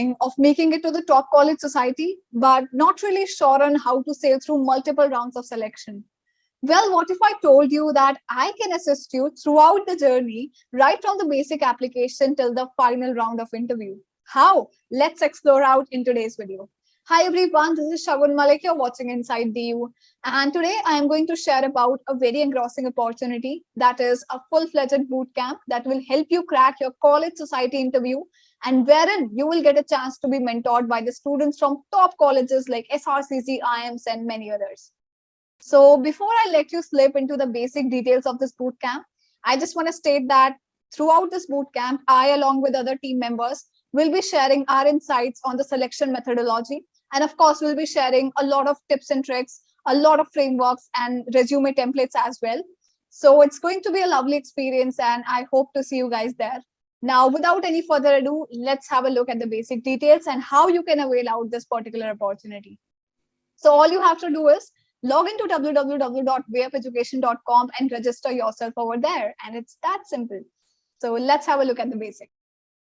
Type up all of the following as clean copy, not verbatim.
dreaming of making it to the top college society, but not really sure on how to sail through multiple rounds of selection? Well, what if I told you that I can assist you throughout the journey, right from the basic application till the final round of interview? How? Let's explore out in today's video. Hi everyone, this is Shagun Malik. You're watching Inside DU, and today I am going to share about a very engrossing opportunity, that is a full-fledged boot camp that will help you crack your college society interview, and wherein you will get a chance to be mentored by the students from top colleges like SRCC, IIMs, and many others. So before I let you slip into the basic details of this boot camp, I just want to state that throughout this boot camp, I, along with other team members, will be sharing our insights on the selection methodology. And of course, we'll be sharing a lot of tips and tricks, a lot of frameworks and resume templates as well. So it's going to be a lovely experience, and I hope to see you guys there. Now, without any further ado, let's have a look at the basic details and how you can avail out this particular opportunity. So all you have to do is log into www.wayapeducation.com and register yourself over there. And it's that simple. So let's have a look at the basics.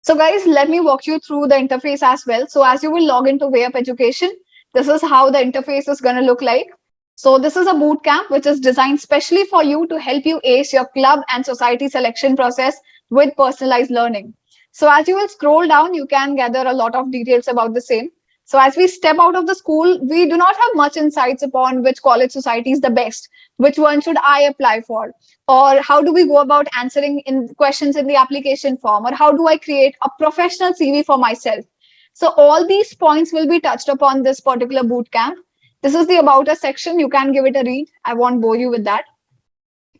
So guys, let me walk you through the interface as well. So as you will log into Wayup Education, this is how the interface is going to look like. So this is a boot camp which is designed specially for you to help you ace your club and society selection process with personalized learning. So as you will scroll down, you can gather a lot of details about the same. So as we step out of the school, we do not have much insights upon which college society is the best, which one should I apply for, or how do we go about answering in questions in the application form, or how do I create a professional CV for myself. So all these points will be touched upon this particular boot camp. This is the About Us section. You can give it a read. I won't bore you with that.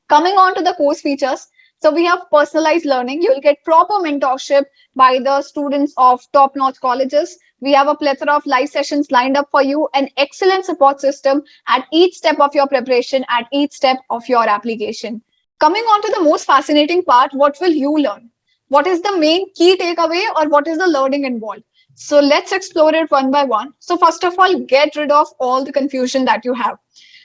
Coming on to the course features. So we have personalized learning. You'll get proper mentorship by the students of top-notch colleges. We have a plethora of live sessions lined up for you, an excellent support system at each step of your preparation, at each step of your application. Coming on to the most fascinating part, what will you learn? What is the main key takeaway, or what is the learning involved? So let's explore it one by one. So first of all, get rid of all the confusion that you have.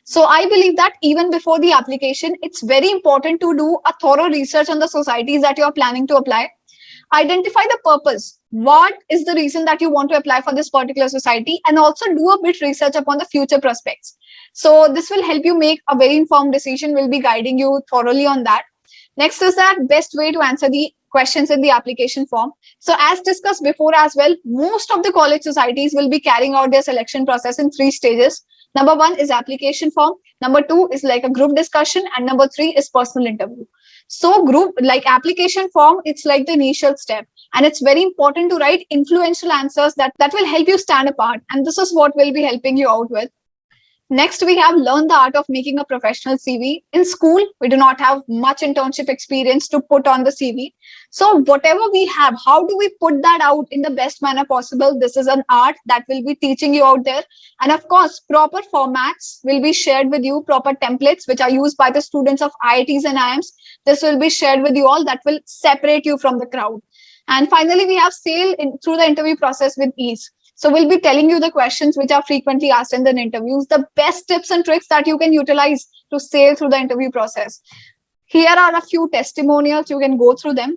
So I believe that even before the application, it's very important to do a thorough research on the societies that you're planning to apply. Identify the purpose. What is the reason that you want to apply for this particular society? And also do a bit research upon the future prospects. So this will help you make a very informed decision. We'll be guiding you thoroughly on that. Next is that best way to answer the questions in the application form. So as discussed before as well, most of the college societies will be carrying out their selection process in 3 stages. Number 1 is application form. Number 2 is like a group discussion. And number 3 is personal interview. So group, like application form, it's like the initial step. And it's very important to write influential answers that will help you stand apart. And this is what we'll be helping you out with. Next, we have learned the art of making a professional CV. In school, we do not have much internship experience to put on the CV. So whatever we have, how do we put that out in the best manner possible? This is an art that will be teaching you out there. And of course, proper formats will be shared with you, proper templates, which are used by the students of IITs and IIMs. This will be shared with you all. That will separate you from the crowd. And finally, we have sail through the interview process with ease. So we'll be telling you the questions which are frequently asked in the interviews, the best tips and tricks that you can utilize to sail through the interview process. Here are a few testimonials. You can go through them.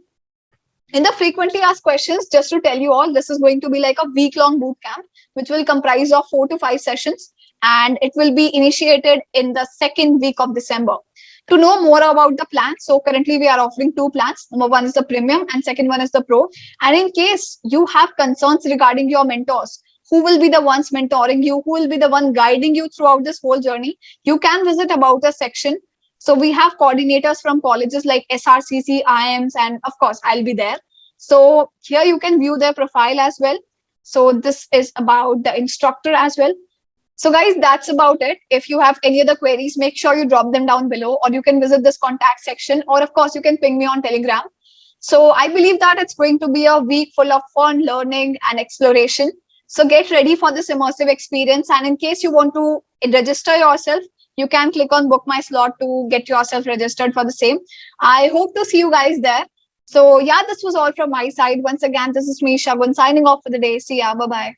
In the frequently asked questions, just to tell you all, this is going to be like a week-long boot camp, which will comprise of 4 to 5 sessions, and it will be initiated in the 2nd week of December. To know more about the plan, so currently we are offering 2 plans. Number 1 is the premium and second one is the pro. And in case you have concerns regarding your mentors, who will be the ones mentoring you, who will be the one guiding you throughout this whole journey, you can visit About Us section. So we have coordinators from colleges like SRCC, IIMs, and of course, I'll be there. So here you can view their profile as well. So this is about the instructor as well. So guys, that's about it. If you have any other queries, make sure you drop them down below, or you can visit this contact section, or of course, you can ping me on Telegram. So I believe that it's going to be a week full of fun, learning, and exploration. So get ready for this immersive experience. And in case you want to register yourself, you can click on book my slot to get yourself registered for the same. I hope to see you guys there. So yeah, this was all from my side. Once again, this is me, Shagun, signing off for the day. See ya. Bye-bye.